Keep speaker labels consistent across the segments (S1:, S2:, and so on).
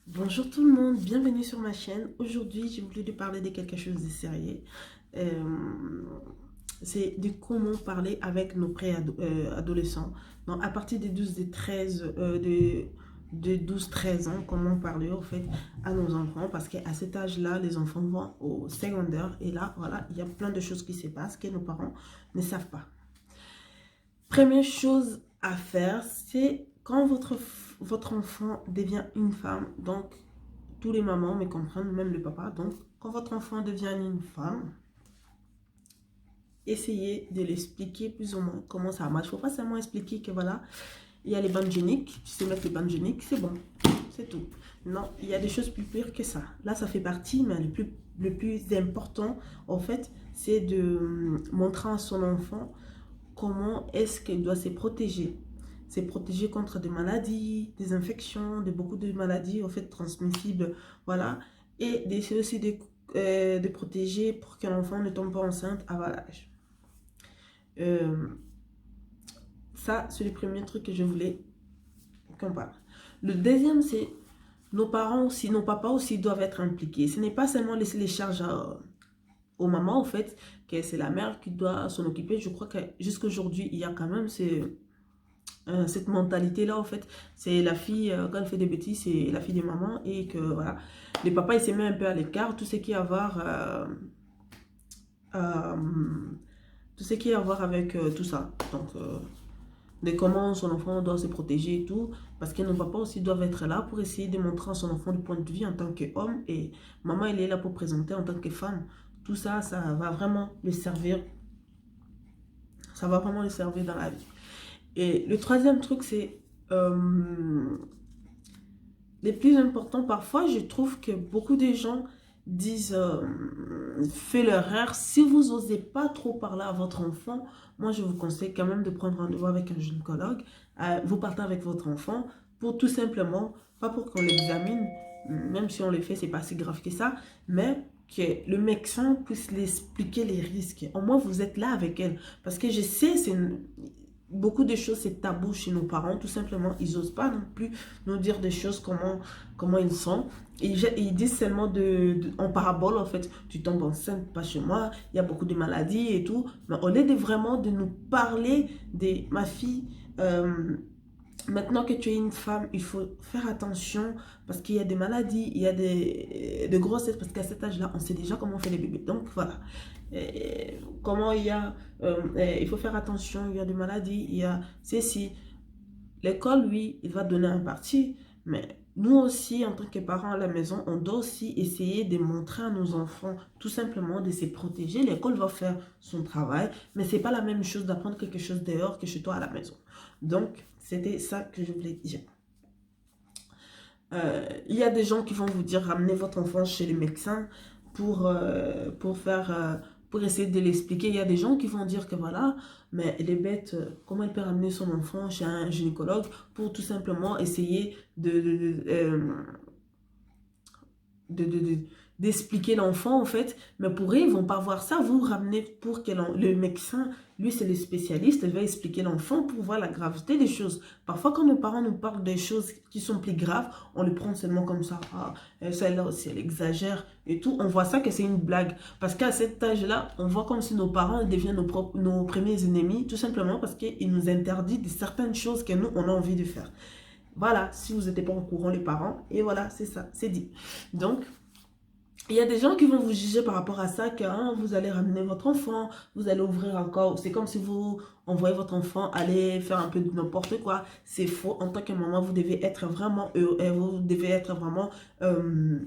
S1: Bonjour tout le monde, bienvenue sur ma chaîne. Aujourd'hui, j'ai voulu te parler de quelque chose de sérieux. Euh, c'est de comment parler avec nos pré-adolescents. Donc, à partir des 12, des 13, de 12-13 ans, comment parler en fait à nos enfants. Parce qu'à cet âge-là, les enfants vont au secondaire. Et là, voilà, il y a plein de choses qui se passent que nos parents ne savent pas. Première chose à faire, c'est quand votre enfant devient une femme, donc tous les mamans me comprennent, même le papa. Donc, quand votre enfant devient une femme, essayez de l'expliquer plus ou moins comment ça marche. Il ne faut pas seulement expliquer que voilà, il y a les bandes géniques, tu sais mettre les bandes géniques, c'est bon, c'est tout. Non, il y a des choses plus pires que ça. Là, ça fait partie, mais le plus important, en fait, c'est de montrer à son enfant comment est-ce qu'il doit se protéger. Se protéger contre des maladies, des infections, de beaucoup de maladies en fait transmissibles, voilà. Et d'essayer aussi de protéger pour que l'enfant ne tombe pas enceinte à bas âge. Euh, Ça, c'est le premier truc que je voulais qu'on parle. Le deuxième, c'est nos parents aussi, nos papas aussi doivent être impliqués. Ce n'est pas seulement laisser les charges aux mamans, en fait, que c'est la mère qui doit s'en occuper. Je crois que jusqu'à aujourd'hui, il y a quand même cette mentalité-là, en fait. C'est la fille, quand elle fait des bêtises, c'est la fille des mamans. Et que, voilà, les papas, ils se mettent un peu à l'écart. Tout ce qui a à voir, euh, tout ce qui a à voir avec tout ça. Donc, de comment son enfant doit se protéger et tout. Parce que nos papas aussi doivent être là pour essayer de montrer à son enfant le point de vue en tant qu'homme. Et maman, elle est là pour présenter en tant que femme. Tout ça, ça va vraiment le servir. Ça va vraiment le servir dans la vie. Et le troisième truc, c'est les plus importants. Parfois, je trouve que beaucoup de gens disent fais l'erreur. Si vous n'osez pas trop parler à votre enfant, moi, je vous conseille quand même de prendre rendez-vous avec un gynécologue. Vous partez avec votre enfant pour tout simplement, pas pour qu'on l'examine, même si on le fait, c'est pas si grave que ça, mais que le médecin puisse lui expliquer les risques. Au moins, vous êtes là avec elle. Parce que je sais, beaucoup de choses, c'est tabou chez nos parents. Tout simplement, ils n'osent pas non plus nous dire des choses comment ils sont. Ils disent seulement en parabole, en fait, tu tombes enceinte pas chez moi, il y a beaucoup de maladies et tout. Mais au lieu de vraiment de nous parler de ma fille, maintenant que tu es une femme, il faut faire attention parce qu'il y a des maladies, il y a des grossesses, parce qu'à cet âge-là, on sait déjà comment on fait les bébés. Donc voilà. Comment il faut faire attention, il y a des maladies, il y a ceci. L'école, lui, il va donner un parti, mais nous aussi, en tant que parents à la maison, on doit aussi essayer de montrer à nos enfants, tout simplement, de se protéger. L'école va faire son travail, mais c'est pas la même chose d'apprendre quelque chose dehors que chez toi à la maison. Donc, c'était ça que je voulais dire. Il y a des gens qui vont vous dire, ramenez votre enfant chez les médecins pour essayer de l'expliquer. Il y a des gens qui vont dire que voilà, mais elle est bête, comment elle peut ramener son enfant chez un gynécologue pour tout simplement essayer d'expliquer l'enfant en fait, mais pour eux, ils vont pas voir ça. Vous ramenez pour que le médecin, lui c'est le spécialiste, il va expliquer l'enfant pour voir la gravité des choses. Parfois quand nos parents nous parlent des choses qui sont plus graves, on les prend seulement comme ça. Ah, celle-là aussi elle exagère et tout. On voit ça que c'est une blague. Parce qu'à cet âge-là, on voit comme si nos parents deviennent nos premiers ennemis, tout simplement parce qu'ils nous interdisent de certaines choses que nous, on a envie de faire. Voilà, si vous n'étiez pas au courant les parents, et voilà, c'est ça, c'est dit. Donc, il y a des gens qui vont vous juger par rapport à ça, que hein, vous allez ramener votre enfant, vous allez ouvrir encore. C'est comme si vous envoyez votre enfant aller faire un peu de n'importe quoi. C'est faux. En tant que maman, vous devez être vraiment vous devez être vraiment euh,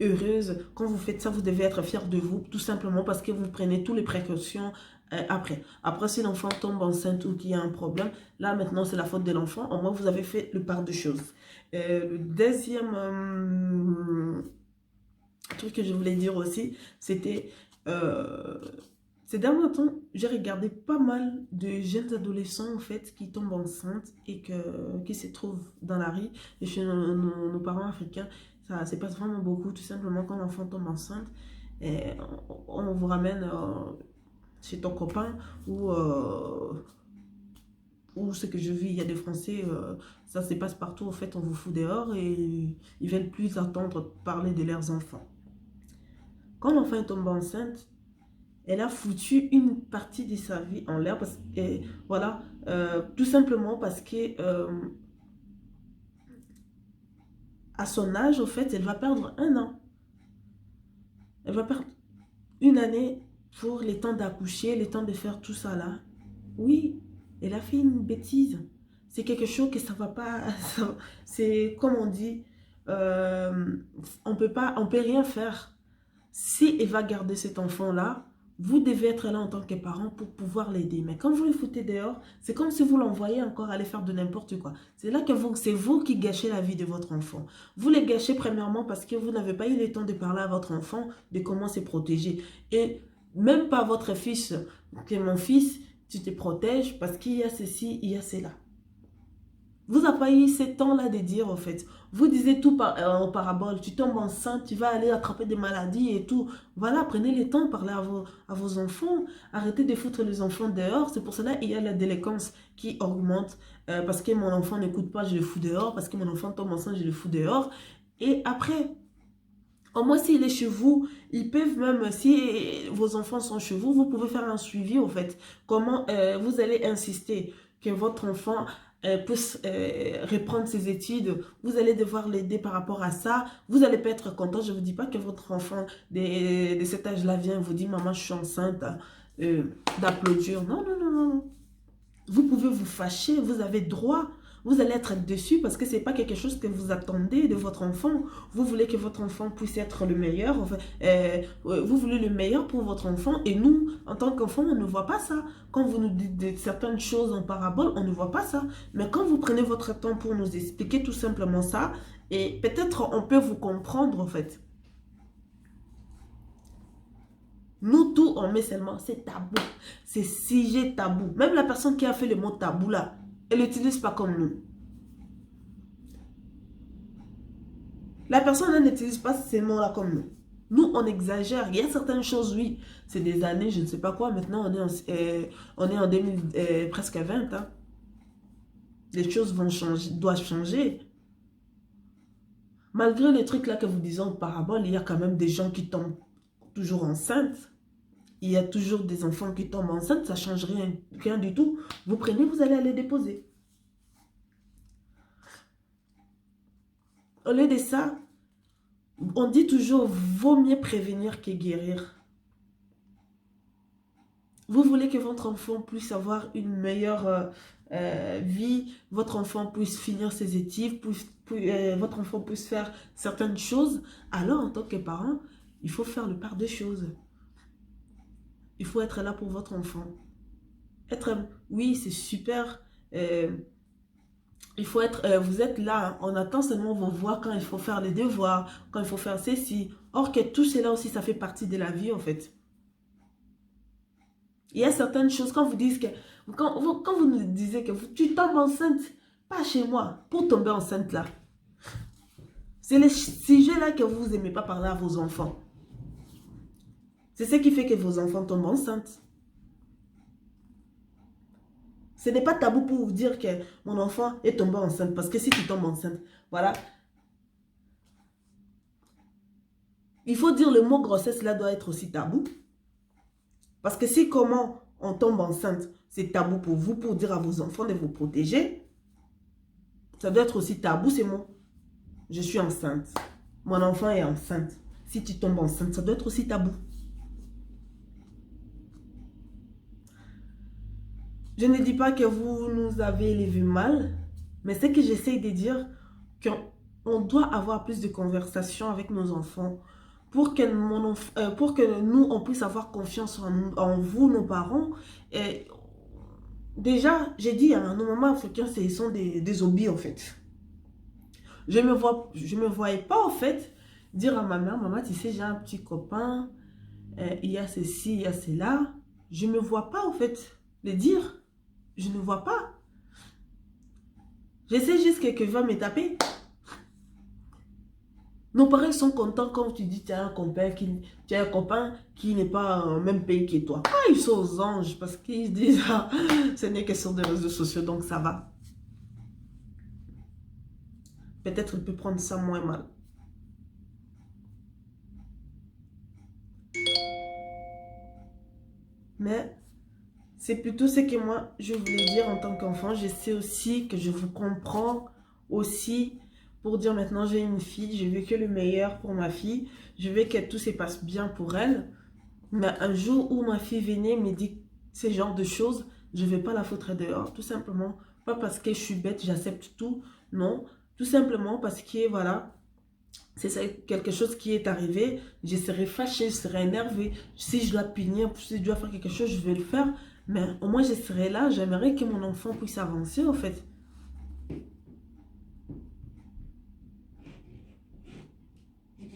S1: heureuse. Quand vous faites ça, vous devez être fière de vous, tout simplement parce que vous prenez toutes les précautions après. Après, si l'enfant tombe enceinte ou qu'il y a un problème, là maintenant c'est la faute de l'enfant. Au moins, vous avez fait le part de choses. Le deuxième truc que je voulais dire aussi, c'était ces derniers temps, j'ai regardé pas mal de jeunes adolescents en fait qui tombent enceintes et qui se trouvent dans la rue. Et chez nos parents africains, ça se passe vraiment beaucoup. Tout simplement, quand l'enfant tombe enceinte, et on vous ramène chez ton copain ou ou ce que je vis, il y a des Français, ça se passe partout, en fait, on vous fout dehors et ils veulent plus entendre parler de leurs enfants. Quand l'enfant est tombé enceinte, elle a foutu une partie de sa vie en l'air, voilà, tout simplement parce que à son âge, au fait, elle va perdre 1 an. Elle va perdre 1 année pour les temps d'accoucher, les temps de faire tout ça là. Oui, elle a fait une bêtise. C'est quelque chose que ça va pas. C'est comme on dit, on peut rien faire. Si elle va garder cet enfant-là, vous devez être là en tant que parent pour pouvoir l'aider. Mais quand vous le foutez dehors, c'est comme si vous l'envoyez encore aller faire de n'importe quoi. C'est là que c'est vous qui gâchez la vie de votre enfant. Vous les gâchez premièrement parce que vous n'avez pas eu le temps de parler à votre enfant de comment se protéger. Et même pas votre fils, que mon fils, tu te protèges parce qu'il y a ceci, il y a cela. Vous n'avez pas eu ce temps-là de dire, en fait. Vous disiez tout en parabole. Tu tombes enceinte, tu vas aller attraper des maladies et tout. Voilà, prenez le temps de parler à vos enfants. Arrêtez de foutre les enfants dehors. C'est pour cela qu'il y a la délinquance qui augmente. Parce que mon enfant n'écoute pas, je le fous dehors. Parce que mon enfant tombe enceinte, je le fous dehors. Et après, au moins s'il est chez vous, ils peuvent même, si vos enfants sont chez vous, vous pouvez faire un suivi, en fait. Comment vous allez insister que votre enfant puisse reprendre ses études, vous allez devoir l'aider par rapport à ça, vous n'allez pas être content, je ne vous dis pas que votre enfant de cet âge-là vient vous dit, maman, je suis enceinte, d'applaudir. Non, non, non, non. Vous pouvez vous fâcher, vous avez droit, vous allez être déçu parce que ce n'est pas quelque chose que vous attendez de votre enfant. Vous voulez que votre enfant puisse être le meilleur, enfin, vous voulez le meilleur pour votre enfant et nous, en tant qu'enfant, on ne voit pas ça. Quand vous nous dites certaines choses en parabole, on ne voit pas ça. Mais quand vous prenez votre temps pour nous expliquer tout simplement ça, et peut-être on peut vous comprendre en fait. Nous, tout, on met seulement, c'est tabou. C'est sujet tabou. Même la personne qui a fait le mot tabou là, elle l'utilise pas comme nous. La personne n'utilise pas ces mots-là comme nous. Nous, on exagère. Il y a certaines choses, oui. C'est des années, je ne sais pas quoi. Maintenant, on est en 2000, presque 20. Hein. Les choses vont changer, doivent changer. Malgré les trucs là que vous disiez en parabole, il y a quand même des gens qui tombent toujours enceintes. Il y a toujours des enfants qui tombent enceintes, ça ne change rien, rien du tout. Vous prenez, vous allez aller déposer. Au lieu de ça, on dit toujours, vaut mieux prévenir que guérir. Vous voulez que votre enfant puisse avoir une meilleure vie, votre enfant puisse finir ses études, votre enfant puisse faire certaines choses, alors en tant que parent, il faut faire le part des choses. Il faut être là pour votre enfant. Oui, c'est super. Il faut être, vous êtes là, on attend seulement vos voix quand il faut faire les devoirs, quand il faut faire ceci. Or que tout cela aussi, ça fait partie de la vie en fait. Il y a certaines choses, quand vous dites que, quand vous nous disiez que tu tombes enceinte, pas chez moi, pour tomber enceinte là. C'est les sujets là que vous n'aimez pas parler à vos enfants. C'est ce qui fait que vos enfants tombent enceintes. Ce n'est pas tabou pour vous dire que mon enfant est tombé enceinte. Parce que si tu tombes enceinte, voilà. Il faut dire le mot grossesse là doit être aussi tabou. Parce que si comment on tombe enceinte, c'est tabou pour vous, pour dire à vos enfants de vous protéger. Ça doit être aussi tabou, c'est moi. Je suis enceinte. Mon enfant est enceinte. Si tu tombes enceinte, ça doit être aussi tabou. Je ne dis pas que vous nous avez élevé mal, mais c'est que j'essaye de dire qu'on doit avoir plus de conversations avec nos enfants pour que, nous, on puisse avoir confiance en vous, nos parents. Et déjà, j'ai dit, hein, nos mamans africains, ils sont des zombies, en fait. Je me voyais pas, en fait, dire à ma mère, maman, tu sais, j'ai un petit copain, il y a ceci, il y a cela. Je me vois pas, en fait, le dire. Je ne vois pas. Je sais juste que quelqu'un va me taper. Nos parents sont contents quand tu dis tu as tu as un copain qui n'est pas au même pays que toi. Ah, ils sont aux anges parce qu'ils disent ah, ce n'est que sur des réseaux sociaux donc ça va. Peut-être il peut prendre ça moins mal. Mais c'est plutôt ce que moi je voulais dire en tant qu'enfant. Je sais aussi que je vous comprends aussi pour dire maintenant j'ai une fille, je veux que le meilleur pour ma fille. Je veux que tout se passe bien pour elle. Mais un jour où ma fille venait me dit ce genre de choses, je ne vais pas la foutre dehors, tout simplement. Pas parce que je suis bête, j'accepte tout. Non, tout simplement parce que, voilà, c'est quelque chose qui est arrivé. Je serai fâchée, je serai énervée. Si je dois punir, si je dois faire quelque chose, je vais le faire. Mais au moins, je serai là. J'aimerais que mon enfant puisse avancer, en fait.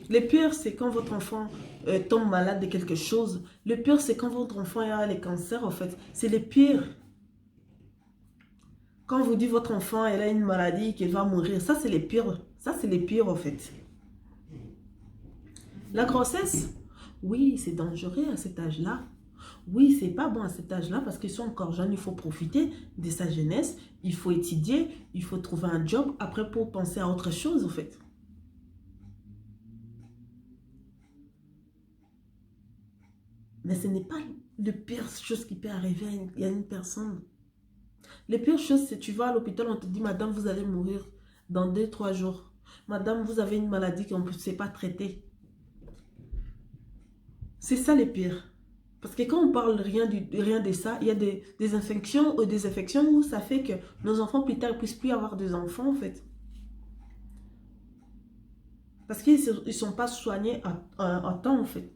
S1: Le pire, c'est quand votre enfant tombe malade de quelque chose. Le pire, c'est quand votre enfant a les cancers, en fait. C'est le pire. Quand vous dites votre enfant, elle a une maladie, qu'elle va mourir, ça c'est les pires. Ça c'est les pires en fait. La grossesse, oui, c'est dangereux à cet âge-là. Oui, c'est pas bon à cet âge-là parce qu'ils sont encore jeunes. Il faut profiter de sa jeunesse. Il faut étudier. Il faut trouver un job après pour penser à autre chose en fait. Mais ce n'est pas le pire chose qui peut arriver à une personne. Les pires choses, c'est tu vas à l'hôpital, on te dit, madame, vous allez mourir dans 2, 3 jours. Madame, vous avez une maladie qu'on ne sait pas traiter. C'est ça les pires. Parce que quand on parle rien de ça, il y a des infections ou des infections où ça fait que nos enfants plus tard ne puissent plus avoir des enfants en fait. Parce qu'ils ne sont pas soignés à temps en fait.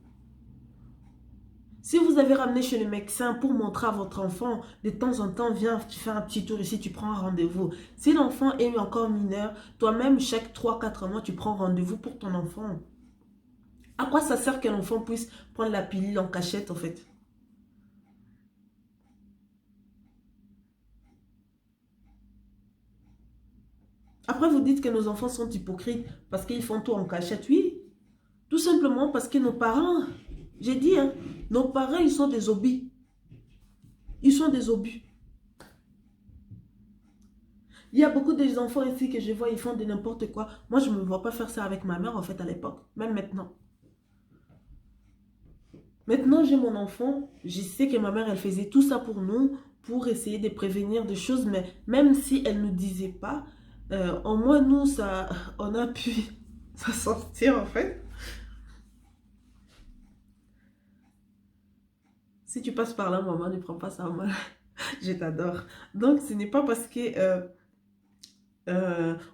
S1: Si vous avez ramené chez le médecin pour montrer à votre enfant, de temps en temps, viens, tu fais un petit tour ici, tu prends un rendez-vous. Si l'enfant est encore mineur, toi-même, chaque 3, 4 mois, tu prends rendez-vous pour ton enfant. À quoi ça sert que l'enfant puisse prendre la pilule en cachette, en fait? Après, vous dites que nos enfants sont hypocrites parce qu'ils font tout en cachette. Oui, tout simplement parce que nos parents, j'ai dit, hein, nos parents, ils sont des obus. Ils sont des obus. Il y a beaucoup des enfants ici que je vois, ils font de n'importe quoi. Moi, je ne me vois pas faire ça avec ma mère, en fait, à l'époque. Même maintenant. Maintenant, j'ai mon enfant. Je sais que ma mère, elle faisait tout ça pour nous, pour essayer de prévenir des choses. Mais même si elle ne nous disait pas, au moins, nous, ça, on a pu s'en sortir, en fait. Si tu passes par là, maman, ne prends pas ça mal. Je t'adore. Donc, ce n'est pas parce que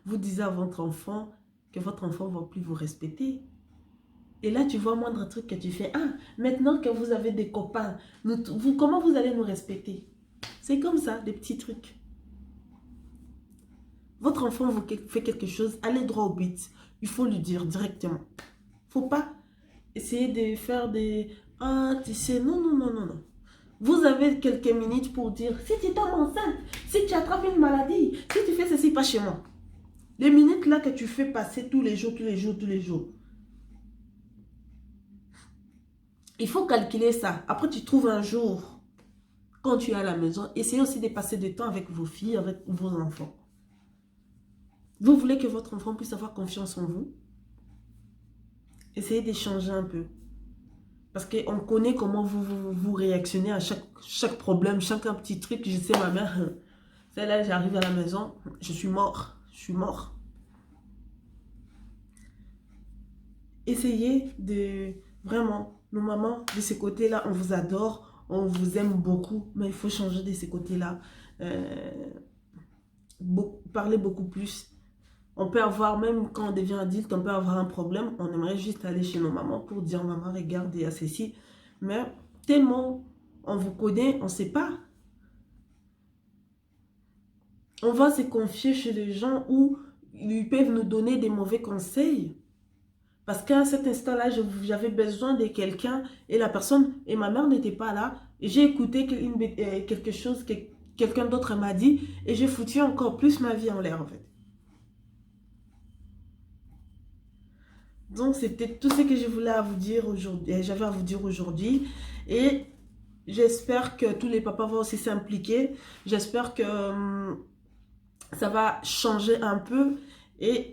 S1: vous disiez à votre enfant que votre enfant ne va plus vous respecter. Et là, tu vois moindre truc que tu fais. Ah, maintenant que vous avez des copains, comment vous allez nous respecter? C'est comme ça, des petits trucs. Votre enfant vous fait quelque chose, allez droit au but. Il faut lui dire directement. Faut pas essayer de faire des... Ah, tu sais, non, non, non, non, non. Vous avez quelques minutes pour dire, si tu tombes enceinte, si tu attrapes une maladie, si tu fais ceci, pas chez moi. Les minutes là que tu fais passer tous les jours, tous les jours, tous les jours. Il faut calculer ça. Après, tu trouves un jour, quand tu es à la maison, essayez aussi de passer du temps avec vos filles, avec vos enfants. Vous voulez que votre enfant puisse avoir confiance en vous? Essayez d'échanger un peu. Parce qu'on connaît comment vous réactionnez à chaque problème, chaque petit truc. Je sais, ma mère, celle-là, j'arrive à la maison, je suis mort. Je suis mort. Essayez de, vraiment, nos mamans, de ces côtés-là, on vous adore, on vous aime beaucoup, mais il faut changer de ces côtés-là. Parler beaucoup plus. On peut avoir, même quand on devient adulte, on peut avoir un problème. On aimerait juste aller chez nos mamans pour dire, maman, regarde, il y a ceci. Mais tellement on vous connaît, on ne sait pas. On va se confier chez les gens où ils peuvent nous donner des mauvais conseils. Parce qu'à cet instant-là, j'avais besoin de quelqu'un et la personne, et ma mère n'était pas là. J'ai écouté quelque chose que quelqu'un d'autre m'a dit et j'ai foutu encore plus ma vie en l'air en fait. Donc, c'était tout ce que je voulais à vous dire aujourd'hui. J'avais à vous dire aujourd'hui. Et j'espère que tous les papas vont aussi s'impliquer. J'espère que ça va changer un peu. Et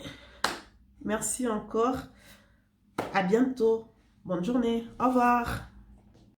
S1: merci encore. À bientôt. Bonne journée. Au revoir.